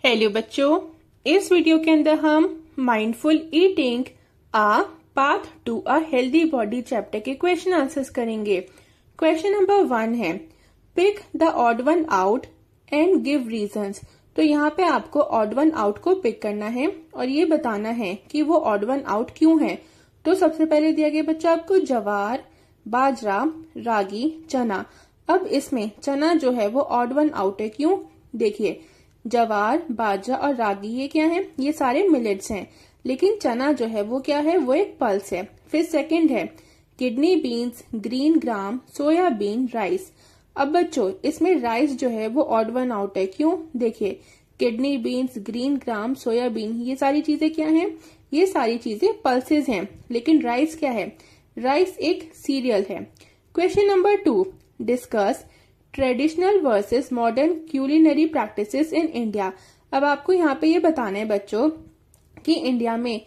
Hello बच्चों, इस video के अंदर हम mindful eating a path to a healthy body chapter के क्वेश्चन आंसर्स करेंगे। क्वेश्चन नंबर 1 है, pick the odd one out and give reasons. तो यहाँ पे आपको ऑड वन आउट को पिक करना है और ये बताना है कि वो ऑड वन आउट क्यों है। तो सबसे पहले दिया गया बच्चा आपको जवार, बाजरा, रागी, चना। अब इसमें चना जो है वो ऑड वन आउट है, क्यों? देखिए, जवार, बाजरा और रागी ये क्या है? ये सारे मिलेट्स हैं, लेकिन चना जो है वो क्या है? वो एक पल्स है। फिर सेकंड है kidney beans, green gram, soybean, rice. अब बच्चों इसमें राइस जो है वो ऑड वन आउट है, क्यों? देखिए, kidney beans, green gram, soybean ये सारी चीजें क्या हैं? ये सारी चीजें पल्सेस हैं, लेकिन राइस क्या है? राइस एक सीरियल है। Question number 2, discuss traditional versus modern culinary practices in India. अब आपको यहाँ पे ये बताना है बच्चों कि इंडिया में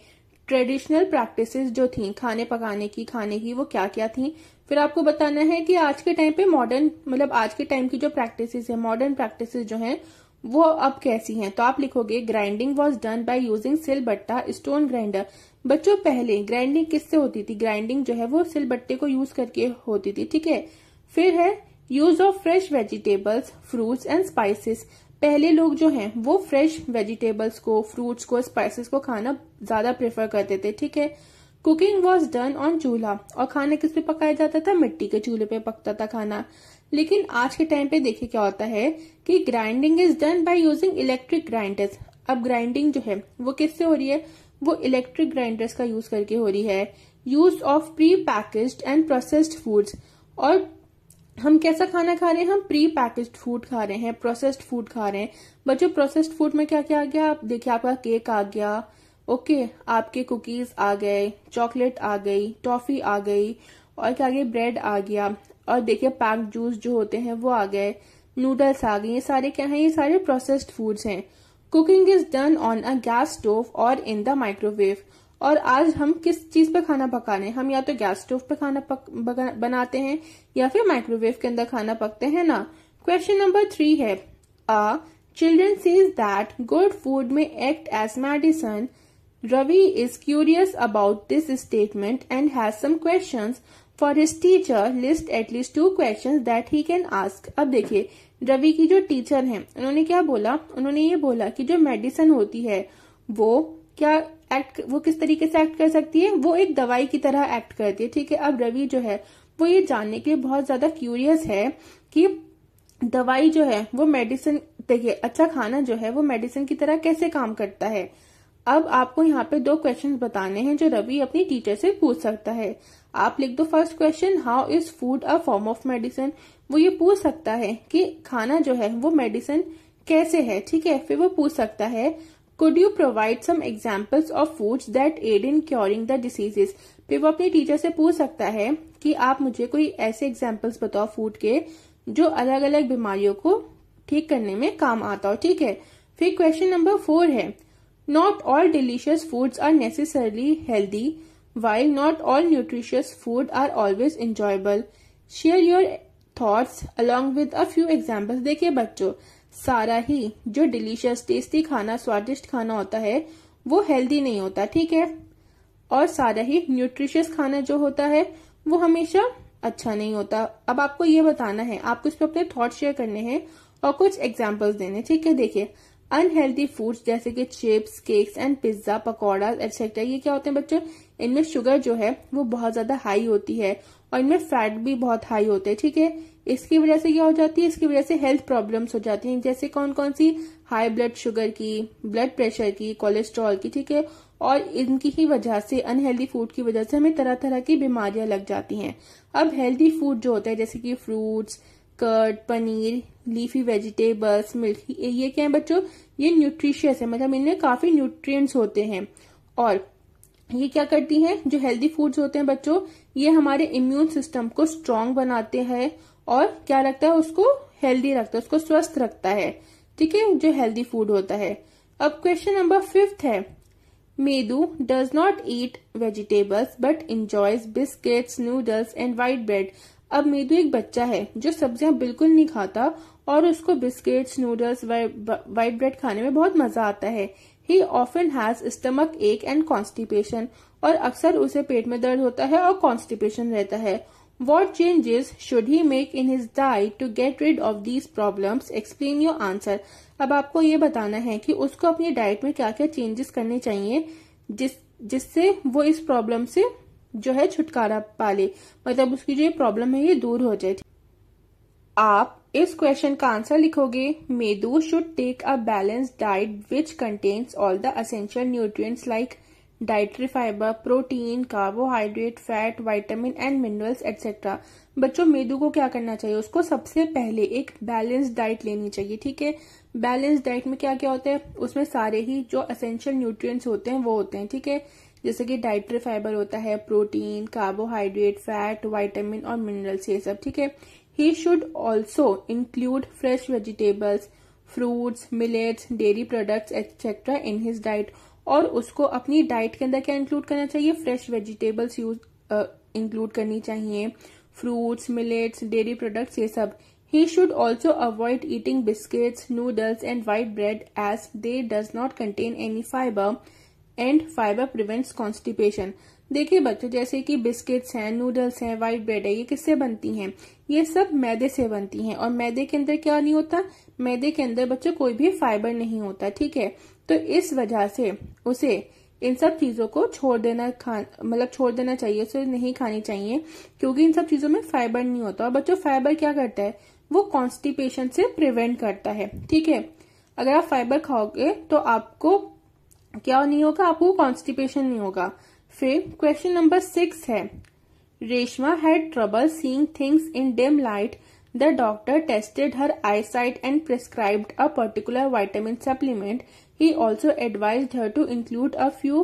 ट्रेडिशनल प्रैक्टिसेस जो थी खाने पकाने की, खाने की, वो क्या क्या थी। फिर आपको बताना है कि आज के टाइम पे मॉडर्न, मतलब आज के टाइम की जो प्रैक्टिसेस है, मॉडर्न प्रैक्टिसेस जो हैं वो अब कैसी हैं। तो आप लिखोगे grinding was done by using silbatta, stone grinder. बच्चों पहले ग्राइंडिंग किससे होती थी? ग्राइंडिंग जो है वो सिलबट्टे को यूज करके होती थी, ठीक है। फिर है use of fresh vegetables, fruits and spices. पहले लोग जो हैं वो फ्रेश वेजिटेबल्स को, फ्रूट्स को, स्पाइसेस को खाना ज्यादा प्रेफर करते थे, ठीक है। कुकिंग वॉज डन ऑन चूल्हा, और खाना किस पे पकाया जाता था? मिट्टी के चूल्हे पे पकता था खाना। लेकिन आज के टाइम पे देखिए क्या होता है कि grinding is done by using electric grinders. अब ग्राइंडिंग जो है वो किससे हो रही है? वो इलेक्ट्रिक ग्राइंडर्स का यूज करके हो रही है। Use of pre packaged and processed foods, और हम कैसा खाना खा रहे हैं? हम प्री पैकेज्ड फूड खा रहे हैं, प्रोसेस्ड फूड खा रहे हैं। बच्चों प्रोसेस्ड फूड में क्या क्या आ गया? आप देखिए, आपका केक आ गया, ओके, आपके कुकीज आ गए, चॉकलेट आ गई, टॉफी आ गई, और क्या आ गया? ब्रेड आ गया, और देखिए पैक्ड जूस जो होते हैं वो आ गए, नूडल्स आ गए। ये सारे क्या हैं? ये सारे प्रोसेस्ड फूड्स हैं। Cooking is done on a gas stove और इन द माइक्रोवेव। और आज हम किस चीज पे खाना पका रहे हैं? हम या तो गैस स्टोव पे खाना बनाते हैं या फिर माइक्रोवेव के अंदर खाना पकते हैं ना। क्वेश्चन नंबर 3 है, a children says that good food may act as medicine. Ravi is curious about this statement and has some questions for his teacher. List at least 2 questions that he can ask. अब देखिए, रवि की जो teacher हैं उन्होंने क्या बोला? उन्होंने ये बोला कि जो मेडिसिन होती है वो क्या वो किस तरीके से एक्ट कर सकती है? वो एक दवाई की तरह एक्ट करती है, ठीक है। अब रवि जो है वो ये जानने के लिए बहुत ज्यादा क्यूरियस है कि दवाई जो है वो मेडिसिन, देखिए अच्छा खाना जो है वो मेडिसिन की तरह कैसे काम करता है। अब आपको यहाँ पे 2 क्वेश्चन बताने हैं जो रवि अपनी टीचर से पूछ सकता है। आप लिख दो first question, how is food a form of medicine. वो ये पूछ सकता है कि खाना जो है वो मेडिसिन कैसे है, ठीक है। फिर वो पूछ सकता है, Could you provide some examples of foods that aid in curing the diseases? फिर वो अपनी टीचर से पूछ सकता है कि आप मुझे कोई ऐसे एग्जाम्पल्स बताओ फूड के जो अलग अलग बीमारियों को ठीक करने में काम आता हो, ठीक है। फिर क्वेश्चन नंबर 4 है, not all delicious foods are necessarily healthy while not all nutritious food are always enjoyable. Share your thoughts along with a few examples. देखिए बच्चों, सारा ही जो डिलीशियस, टेस्टी खाना, स्वादिष्ट खाना होता है वो हेल्दी नहीं होता, ठीक है। और सारा ही न्यूट्रिशियस खाना जो होता है वो हमेशा अच्छा नहीं होता। अब आपको ये बताना है, आपको इस पर अपने थॉट शेयर करने हैं और कुछ एग्जाम्पल्स देने, ठीक है। देखिए, अनहेल्दी फूड्स जैसे कि chips, cakes and pizza, pakora etcetera, ये क्या होते हैं बच्चों? इनमें शुगर जो है वो बहुत ज्यादा हाई होती है और इनमें फैट भी बहुत हाई होते हैं, ठीक है। इसकी वजह से क्या हो जाती है? इसकी वजह से हेल्थ प्रॉब्लम्स हो जाती हैं, जैसे कौन कौन सी? हाई ब्लड शुगर की, ब्लड प्रेशर की, कोलेस्ट्रॉल की, ठीक है। और इनकी ही वजह से, अनहेल्दी फूड की वजह से हमें तरह तरह की बीमारियां लग जाती हैं। अब हेल्दी फूड जो होता है जैसे कि fruits, curd, paneer, leafy vegetables, milk, ये क्या है बच्चों? ये न्यूट्रिशियस है, मतलब इनमें काफी न्यूट्रिएंट्स होते हैं। और ये क्या करती हैं? जो हेल्दी फूड्स होते हैं बच्चों, ये हमारे इम्यून सिस्टम को स्ट्रांग बनाते हैं और क्या रखता है? उसको हेल्दी रखता है, उसको स्वस्थ रखता है, ठीक है, जो हेल्दी फूड होता है। अब क्वेश्चन नंबर 5 है, medu does not eat vegetables but enjoys biscuits, noodles and white bread. अब मेदू एक बच्चा है जो सब्जियां बिल्कुल नहीं खाता और उसको बिस्किट्स, नूडल्स, व्हाइट ब्रेड खाने में बहुत मजा आता है। ही ऑफन हैज स्टमक एक एंड कॉन्स्टिपेशन, और अक्सर उसे पेट में दर्द होता है और कॉन्स्टिपेशन रहता है। What changes should he make in his diet to get rid of these problems? Explain your answer. अब आपको ये बताना है कि उसको अपनी डाइट में क्या क्या चेंजेस करने चाहिए जिससे वो इस प्रॉब्लम से जो है छुटकारा पा ले, मतलब उसकी जो प्रॉब्लम है ये दूर हो जाए। आप इस क्वेश्चन का आंसर लिखोगे, Medu should take a balanced diet which contains all the essential nutrients like dietary fibre, protein, carbohydrate, fat, vitamin and minerals etcetera. बच्चों मेदू को क्या करना चाहिए, उसको सबसे पहले एक बैलेंस्ड डाइट लेनी चाहिए। ठीक है, बैलेंस्ड डाइट में क्या क्या होता है, उसमें सारे ही जो एसेंशियल न्यूट्रिएंट्स होते हैं वो होते हैं। ठीक है, जैसे कि डाइटरी फाइबर होता है, प्रोटीन, कार्बोहाइड्रेट, फैट, विटामिन और मिनरल्स, ये सब। ठीक है, ही should also include fresh vegetables, fruits, millets, dairy products etcetera in his diet. और उसको अपनी डाइट के अंदर क्या इंक्लूड करना चाहिए, फ्रेश वेजिटेबल्स इंक्लूड करनी चाहिए, फ्रूट्स, मिलेट्स, डेयरी प्रोडक्ट्स, ये सब। He should also avoid eating biscuits, noodles and white bread as they does not contain any fibre and fibre prevents constipation. देखिए बच्चों, जैसे कि बिस्किट्स हैं, नूडल्स हैं, व्हाइट ब्रेड है, ये किससे बनती हैं, ये सब मैदे से बनती हैं। और मैदे के अंदर क्या नहीं होता, मैदे के अंदर बच्चों कोई भी फाइबर नहीं होता। ठीक है, तो इस वजह से उसे इन सब चीजों को छोड़ देना चाहिए, उसे नहीं खानी चाहिए, क्योंकि इन सब चीजों में फाइबर नहीं होता। और बच्चों फाइबर क्या करता है, वो कॉन्स्टिपेशन से प्रिवेंट करता है। ठीक है, अगर आप फाइबर खाओगे तो आपको क्या नहीं होगा, आपको कॉन्स्टिपेशन नहीं होगा। फिर क्वेश्चन नंबर 6 है, Reshma had trouble seeing things in dim light. The doctor tested her eyesight and prescribed a particular vitamin supplement. He also advised her to include a few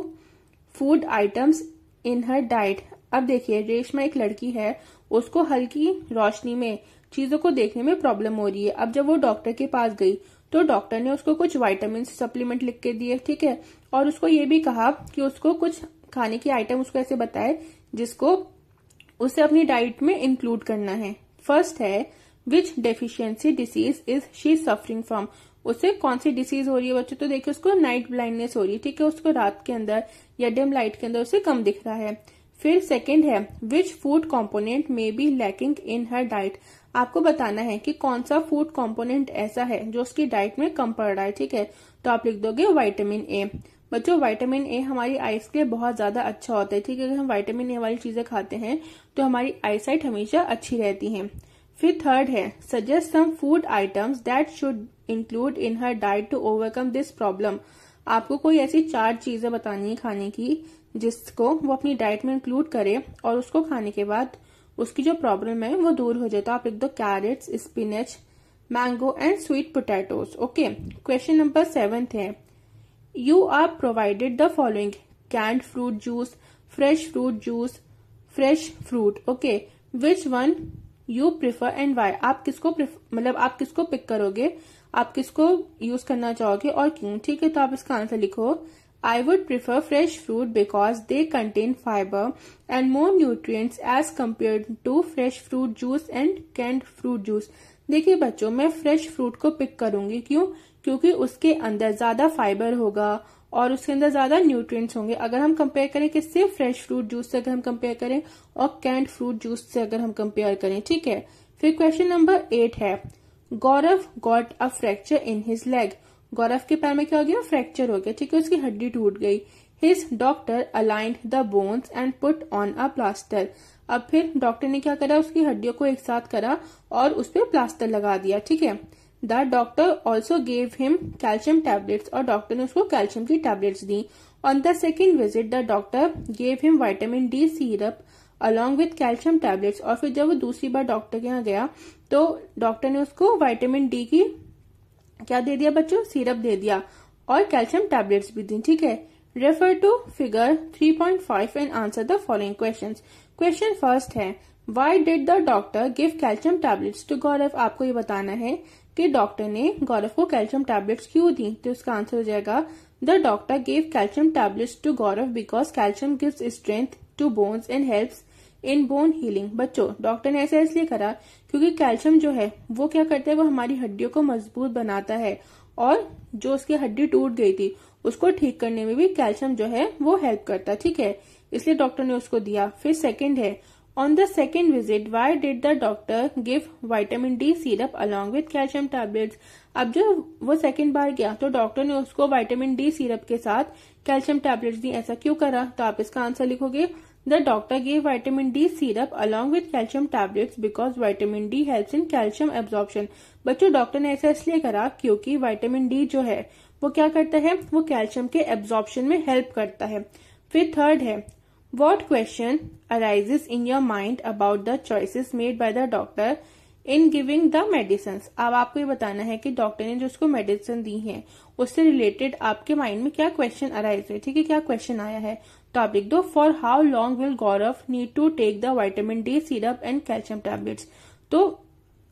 food items in her diet. अब देखिए, रेशमा एक लड़की है, उसको हल्की रोशनी में चीजों को देखने में प्रॉब्लम हो रही है। अब जब वो डॉक्टर के पास गई तो डॉक्टर ने उसको कुछ विटामिन सप्लीमेंट लिख के दिए। ठीक है, और उसको ये भी कहा कि उसको कुछ खाने की आइटम उसको ऐसे बताए जिसको उसे अपनी डाइट में इंक्लूड करना है। फर्स्ट है, which deficiency disease is she suffering from, उसे कौन सी डिसीज हो रही है बच्चों, तो देखिए उसको नाइट ब्लाइंडनेस हो रही है। ठीक है, उसको रात के अंदर या डिम लाइट के अंदर उसे कम दिख रहा है। फिर सेकंड है, which food component may be lacking in her diet, आपको बताना है कि कौन सा फूड कंपोनेंट ऐसा है जो उसकी डाइट में कम पड़ रहा है। ठीक है, तो आप लिख दोगे विटामिन ए। बच्चों विटामिन ए हमारी आईज के लिए बहुत ज्यादा अच्छा होता है। ठीक है, अगर हम विटामिन ए वाली चीजें खाते हैं तो हमारी आईसाइट हमेशा अच्छी रहती है। फिर थर्ड है, suggest some food items that should include in her diet to overcome this problem, आपको कोई ऐसी 4 चीजें बतानी है खाने की जिसको वो अपनी डाइट में इंक्लूड करे और उसको खाने के बाद उसकी जो प्रॉब्लम है वो दूर हो जाए। तो आप लिख दो carrots, spinach, mango and sweet potatoes. Okay, question number 7 है, you are provided the following, canned fruit juice, fresh fruit juice, fresh fruit. Okay, which one you prefer and why, आप किसको पिक करोगे, आप किसको यूज करना चाहोगे और क्यों। ठीक है, तो आप इसका आंसर लिखो, I would prefer fresh fruit because they contain fiber and more nutrients as compared to fresh fruit juice and canned fruit juice. देखिए बच्चों, मैं फ्रेश फ्रूट को पिक करूंगी, क्यों, क्योंकि उसके अंदर ज्यादा फाइबर होगा और उसके अंदर ज्यादा न्यूट्रिएंट्स होंगे। अगर हम कंपेयर करें किससे, फ्रेश फ्रूट जूस से अगर हम कंपेयर करें और कैंड फ्रूट जूस से अगर हम कंपेयर करें। ठीक है, फिर क्वेश्चन नंबर 8 है, Gaurav got a fracture in his leg, Gaurav के पैर में क्या हो गया, फ्रैक्चर हो गया। ठीक है, उसकी हड्डी टूट गई। His doctor aligned the bones and put on a plaster, अब फिर डॉक्टर ने क्या करा, उसकी हड्डियों को एक साथ करा और उस पर प्लास्टर लगा दिया। ठीक है, the doctor also gave him calcium tablets, और डॉक्टर ने उसको कैल्शियम की tablets the. On the second visit the doctor gave him vitamin D syrup along with calcium tablets, और फिर जब वो दूसरी बार डॉक्टर के यहाँ गया तो डॉक्टर ने उसको विटामिन डी की क्या दे दिया बच्चों, सिरप दे दिया और कैल्शियम टैबलेट्स भी दी। ठीक है, refer to figure 3.5 and answer the following questions. Question first है, why did the doctor give calcium tablets to Gaurav, आपको ये बताना है कि डॉक्टर ने गौरव को कैल्शियम टैबलेट्स क्यों दी। तो इसका आंसर हो जाएगा, the doctor give calcium tablets to Gaurav because calcium gives strength to bones and helps in bone healing. बच्चों डॉक्टर ने ऐसा इसलिए करा क्योंकि कैल्शियम जो है वो क्या करता है, वो हमारी हड्डियों को मजबूत बनाता है और जो उसकी हड्डी टूट गई थी उसको ठीक करने में भी कैल्शियम जो है वो हेल्प करता है। ठीक है, इसलिए डॉक्टर ने उसको दिया। फिर सेकंड है, on the second visit why did the doctor give vitamin D syrup along with calcium tablets. अब जब वो सेकेंड बार गया तो डॉक्टर ने उसको विटामिन डी सिरप के साथ कैल्शियम टैबलेट्स दी। ऐसा क्यों करा? तो आप इसका आंसर लिखोगे, the doctor give vitamin D syrup along with calcium tablets because vitamin D helps in calcium absorption. बच्चों डॉक्टर ने ऐसा इसलिए करा क्योंकि विटामिन डी जो है वो क्या करता है, वो कैल्शियम के एब्जॉर्प्शन में हेल्प करता है। फिर थर्ड है, What question arises in your mind about the choices made by the doctor in giving the medicines? अब आपको ये बताना है कि डॉक्टर ने जो उसको मेडिसिन दी है उससे रिलेटेड आपके माइंड में क्या क्वेश्चन अराइज हुए। ठीक है, क्या क्वेश्चन आया है तो आप लिख दो, for how long will Gaurav need to take the vitamin D syrup and calcium tablets. तो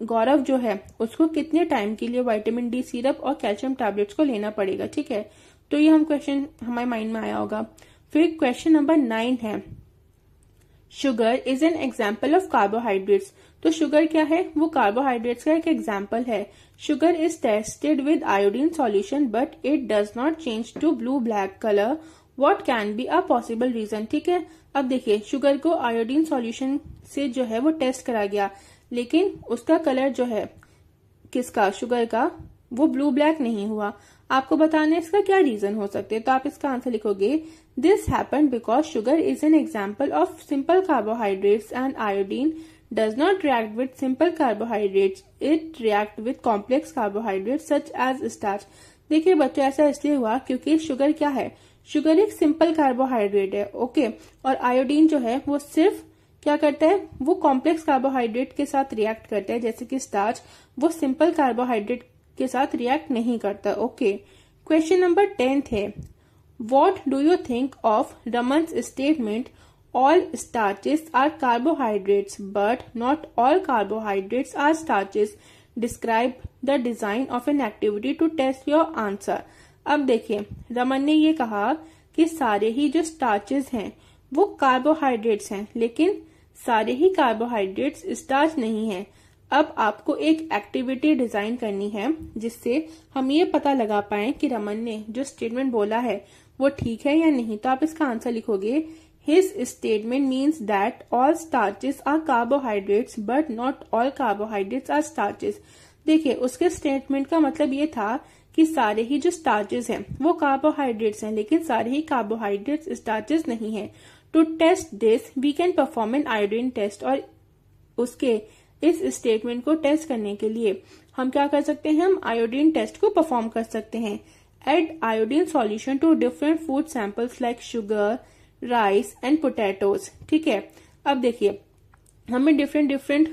गौरव जो है उसको कितने टाइम के लिए विटामिन डी सिरप और कैल्शियम टैबलेट्स को लेना पड़ेगा। ठीक है, तो ये हम क्वेश्चन हमारे माइंड में आया होगा। फिर क्वेश्चन नंबर 9 है, sugar is an example of carbohydrates. तो शुगर क्या है, वो कार्बोहाइड्रेट्स का एक एग्जाम्पल है। Sugar is tested with iodine solution but it does not change to blue black colour, what can be a possible reason. ठीक है, अब देखिए शुगर को आयोडीन सॉल्यूशन से जो है वो टेस्ट करा गया लेकिन उसका कलर जो है किसका, शुगर का, वो ब्लू ब्लैक नहीं हुआ। आपको बताना है इसका क्या रीजन हो सकते हैं, तो आप इसका आंसर लिखोगे, this happened because sugar is an example of simple carbohydrates and iodine does not react with simple carbohydrates, it react with complex carbohydrates such as starch. देखिए बच्चों ऐसा इसलिए हुआ क्योंकि शुगर क्या है, शुगर एक सिंपल कार्बोहाइड्रेट है। ओके, और आयोडीन जो है वो सिर्फ क्या करता है, वो कॉम्प्लेक्स कार्बोहाइड्रेट के साथ रिएक्ट करता है, जैसे कि स्टार्च वो सिंपल कार्बोहाइड्रेट के साथ रिएक्ट नहीं करता। ओके, क्वेश्चन नंबर 10 है, what do you think of Raman's statement all starches are carbohydrates but not all carbohydrates are starches, describe the design of an activity to test your answer. अब देखिए रमन ने ये कहा कि सारे ही जो स्टार्चेस हैं वो कार्बोहाइड्रेट्स हैं लेकिन सारे ही कार्बोहाइड्रेट्स स्टार्च नहीं है। अब आपको एक एक्टिविटी डिजाइन करनी है जिससे हम ये पता लगा पाए कि रमन ने जो स्टेटमेंट बोला है वो ठीक है या नहीं। तो आप इसका आंसर लिखोगे, his statement means that all starches are carbohydrates but not all carbohydrates are starches. देखिए उसके स्टेटमेंट का मतलब ये था कि सारे ही जो स्टार्चेस हैं वो कार्बोहाइड्रेट्स हैं लेकिन सारे ही कार्बोहाइड्रेट्स स्टार्चेस नहीं है। To test this we can perform an iodine test. और उसके इस स्टेटमेंट को टेस्ट करने के लिए हम क्या कर सकते हैं, हम आयोडीन टेस्ट को परफॉर्म कर सकते हैं। Add iodine solution to different food samples like sugar, rice and potatoes. ठीक है, अब देखिए हमें डिफरेंट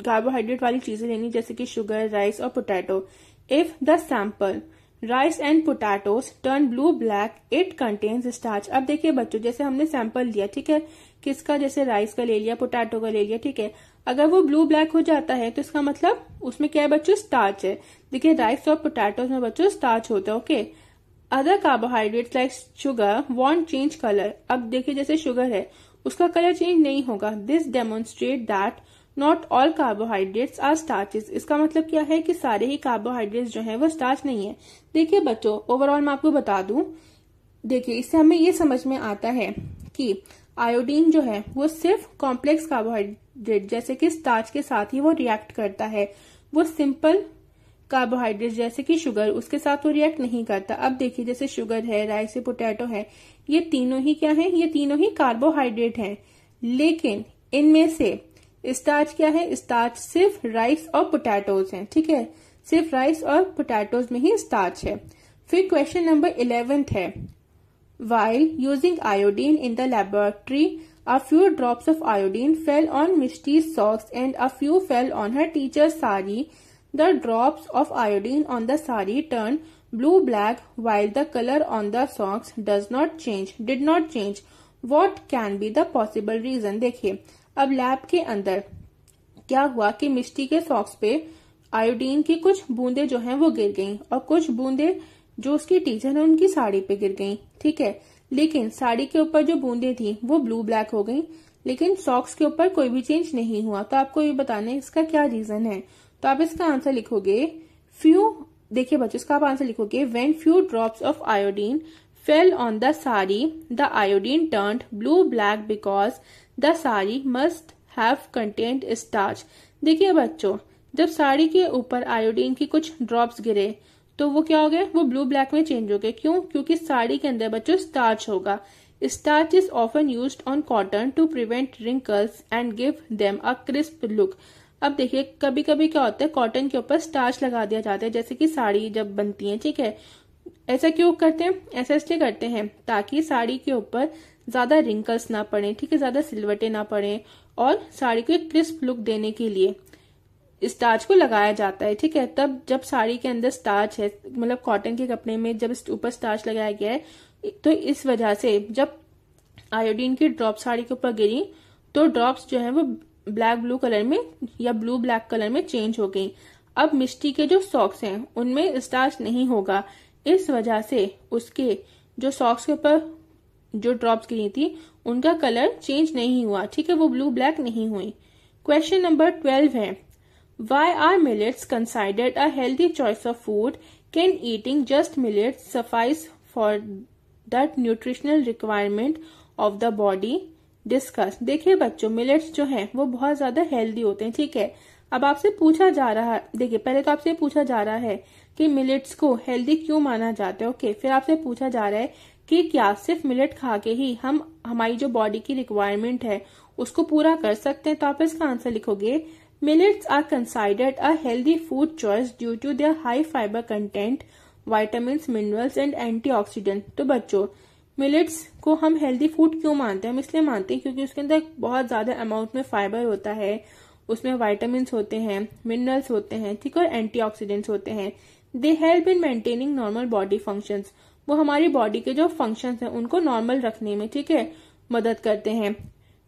कार्बोहाइड्रेट वाली चीजें लेनी जैसे कि शुगर, राइस और potato. If the sample rice and potatoes turn blue black it contains starch. अब देखिए बच्चों जैसे हमने सैंपल लिया, ठीक है, किसका, जैसे राइस का ले लिया, पोटैटो का ले लिया, ठीक है, अगर वो ब्लू ब्लैक हो जाता है तो इसका मतलब उसमें क्या है बच्चों, स्टार्च है। देखिए राइस और पोटैटोज में बच्चों स्टार्च होता है। Okay, other carbohydrates like sugar want change colour. अब देखिए जैसे शुगर है उसका कलर चेंज नहीं होगा। This demonstrate that not all carbohydrates are starches. इसका मतलब क्या है कि सारे ही कार्बोहाइड्रेट्स जो है वो स्टार्च नहीं है। देखिए बच्चों ओवरऑल मैं आपको बता दूं, देखिए इससे हमें ये समझ में आता है कि आयोडीन जो है वो सिर्फ कॉम्प्लेक्स कार्बोहाइड्रेट जैसे कि स्टार्च के साथ ही वो रिएक्ट करता है, वो सिंपल कार्बोहाइड्रेट जैसे कि शुगर उसके साथ वो रिएक्ट नहीं करता। अब देखिए जैसे शुगर है, राइस है, पोटैटो है, ये तीनों ही क्या है, ये तीनों ही कार्बोहाइड्रेट हैं, लेकिन इनमें से स्टार्च क्या है, स्टार्च सिर्फ राइस और पोटैटोज हैं। ठीक है, सिर्फ राइस और पोटैटोज में ही स्टार्च है। फिर क्वेश्चन नंबर 11 है, while using iodine in the laboratory a few drops of iodine fell on Mishti's socks and a few fell on her teacher's sari. The drops of iodine on the sari turned blue black while the color on the socks did not change. What can be the possible reason? देखिए अब lab के अंदर क्या हुआ कि मिष्टी के socks पे iodine की कुछ बूंदे जो हैं वो गिर गईं और कुछ बूंदे जो उसकी टीचर है उनकी साड़ी पे गिर गईं। ठीक है, लेकिन साड़ी के ऊपर जो बूंदे थी वो ब्लू ब्लैक हो गईं, लेकिन सॉक्स के ऊपर कोई भी चेंज नहीं हुआ। तो आपको ये बताना है इसका क्या रीजन है। तो आप इसका आंसर लिखोगे फ्यू, देखिए बच्चों इसका आप आंसर लिखोगे when few drops of iodine fell on the sari the iodine turned blue black because the sari must have contained starch. देखिए बच्चों, जब साड़ी के ऊपर आयोडीन की कुछ ड्रॉप्स गिरे तो वो क्या हो गए, वो ब्लू ब्लैक में चेंज हो गए। क्यों? क्योंकि साड़ी के अंदर बच्चों स्टार्च होगा। Starch is often used on cotton to prevent wrinkles and give them a crisp look. अब देखिए कभी कभी क्या होता है, कॉटन के ऊपर स्टार्च लगा दिया जाता है, जैसे कि साड़ी जब बनती है, ठीक है। ऐसा क्यों करते हैं? ऐसा इसलिए करते हैं ताकि साड़ी के ऊपर ज्यादा रिंकल्स ना पड़े, ठीक है, ज्यादा सिलवटें ना पड़े, और साड़ी को एक क्रिस्प लुक देने के लिए स्टार्च को लगाया जाता है, ठीक है। तब जब साड़ी के अंदर स्टार्च है, मतलब कॉटन के कपड़े में जब ऊपर स्टार्च लगाया गया है, तो इस वजह से जब आयोडीन की ड्रॉप साड़ी के ऊपर गिरी तो ड्रॉप्स जो है वो ब्लैक ब्लू कलर में या ब्लू ब्लैक कलर में चेंज हो गई। अब मिष्टी के जो सॉक्स हैं उनमें स्टार्च नहीं होगा, इस वजह से उसके जो सॉक्स के ऊपर जो ड्रॉप्स गिरी थी उनका कलर चेंज नहीं हुआ, ठीक है, वो ब्लू ब्लैक नहीं हुई। क्वेश्चन नंबर 12 है Why are millets considered a healthy choice of food? Can eating just millets suffice for that nutritional requirement of the body? Discuss। देखिए बच्चों, मिलेट्स जो हैं वो बहुत ज्यादा हेल्दी होते हैं, ठीक है। अब आपसे पूछा जा रहा है, देखिए पहले तो आपसे पूछा जा रहा है कि मिलेट्स को हेल्दी क्यों माना जाता है, ओके। फिर आपसे पूछा जा रहा है कि क्या सिर्फ मिलेट खा के ही हम हमारी जो बॉडी की रिक्वायरमेंट है उसको पूरा कर सकते हैं। तो आप इसका आंसर लिखोगे Millets are considered a healthy food choice due to their high fiber content, vitamins, minerals and antioxidant। तो बच्चों, मिलेट्स को हम हेल्दी फूड क्यों मानते हैं? हम इसलिए मानते हैं क्योंकि उसके अंदर बहुत ज्यादा अमाउंट में फाइबर होता है, उसमें विटामिन्स होते हैं, मिनरल्स होते हैं, ठीक, और एंटीऑक्सीडेंट्स होते हैं। They help in maintaining normal body functions. वो हमारी बॉडी के जो फंक्शंस हैं उनको नॉर्मल रखने में, ठीक है, मदद करते हैं।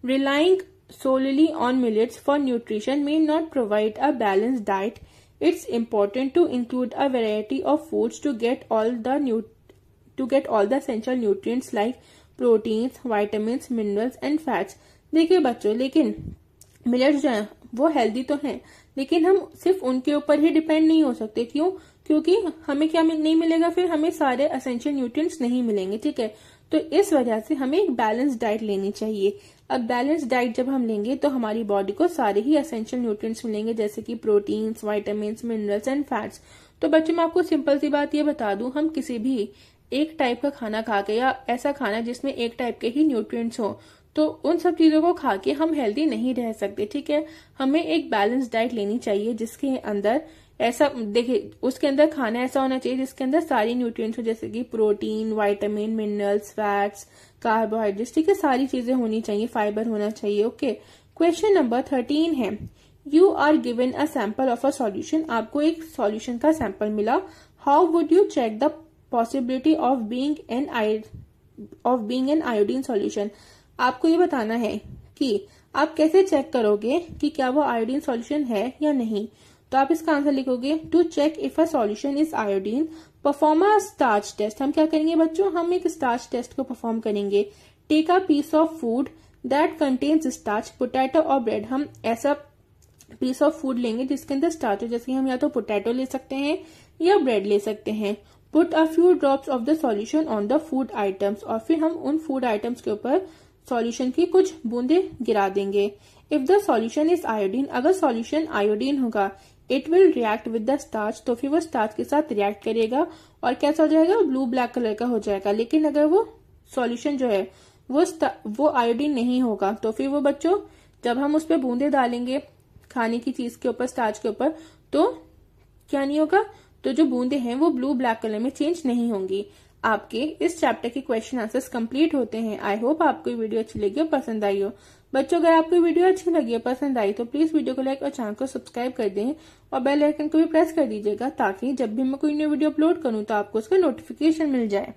Relying solely on millets for nutrition may not provide a balanced diet. It's important to include a variety of foods to get all the essential nutrients like proteins, vitamins, minerals and fats। देखिए बच्चों, लेकिन millets जो हैं वो healthy तो हैं, लेकिन हम सिर्फ उनके ऊपर ही डिपेंड नहीं हो सकते। क्यों? क्योंकि हमें क्या नहीं मिलेगा, फिर हमें सारे एसेंशियल न्यूट्रिएंट्स नहीं मिलेंगे, ठीक है। तो इस वजह से हमें एक बैलेंस डाइट लेनी चाहिए। अब बैलेंस डाइट जब हम लेंगे तो हमारी बॉडी को सारे ही एसेंशियल न्यूट्रिएंट्स मिलेंगे, जैसे कि proteins, vitamins, minerals and fats. तो बच्चों मैं आपको सिंपल सी बात ये बता दूं, हम किसी भी एक टाइप का खाना खा के या ऐसा खाना जिसमें एक टाइप के ही न्यूट्रिएंट्स हो, तो उन सब चीजों को खा के हम हेल्दी नहीं रह सकते, ठीक है। हमें एक बैलेंस डाइट लेनी चाहिए जिसके अंदर ऐसा, देखिए उसके अंदर खाना ऐसा होना चाहिए जिसके अंदर सारी न्यूट्रिएंट्स हो, जैसे कि protein, vitamin, minerals, fats, carbohydrates, ठीक है, सारी चीजें होनी चाहिए, फाइबर होना चाहिए, ओके। क्वेश्चन नंबर 13 है you are given a sample of a solution. आपको एक सॉल्यूशन का सैंपल मिला। How would you check the possibility of being an iodine solution. आपको ये बताना है कि आप कैसे चेक करोगे कि क्या वो आयोडीन सॉल्यूशन है या नहीं। तो आप इसका आंसर लिखोगे to check if a solution is iodine perform a starch test. हम क्या करेंगे बच्चों, हम एक स्टार्च टेस्ट को परफॉर्म करेंगे। Take a piece of food that contains starch, potato और ब्रेड। हम ऐसा पीस ऑफ फूड लेंगे जिसके अंदर स्टार्च हो, जैसे हम या तो पोटैटो ले सकते हैं या ब्रेड ले सकते हैं। Put a few drops of the solution on the food items, और फिर हम उन फूड आइटम्स के ऊपर सॉल्यूशन की कुछ बूंदे गिरा देंगे। If the solution is iodine, अगर सॉल्यूशन आयोडीन होगा, it will react with the starch, तो फिर वो स्टार्च के साथ रिएक्ट करेगा और कैसा हो जाएगा, ब्लू ब्लैक कलर का हो जाएगा। लेकिन अगर वो सॉल्यूशन जो है वो आयोडीन नहीं होगा, तो फिर वो बच्चों जब हम उस पर बूंदे डालेंगे खाने की चीज के ऊपर, स्टार्च के ऊपर, तो क्या नहीं होगा, तो जो बूंदे हैं वो ब्लू ब्लैक कलर में चेंज नहीं होंगी। आपके इस चैप्टर के क्वेश्चन आंसर्स कंप्लीट होते हैं। आई होप आपको वीडियो अच्छी लगी और पसंद आई हो। बच्चों अगर आपको वीडियो अच्छी लगी है, पसंद आई, तो प्लीज वीडियो को लाइक और चैनल को सब्सक्राइब कर दें और बेल आइकन को भी प्रेस कर दीजिएगा, ताकि जब भी मैं कोई न्यू वीडियो अपलोड करूं तो आपको उसका नोटिफिकेशन मिल जाए।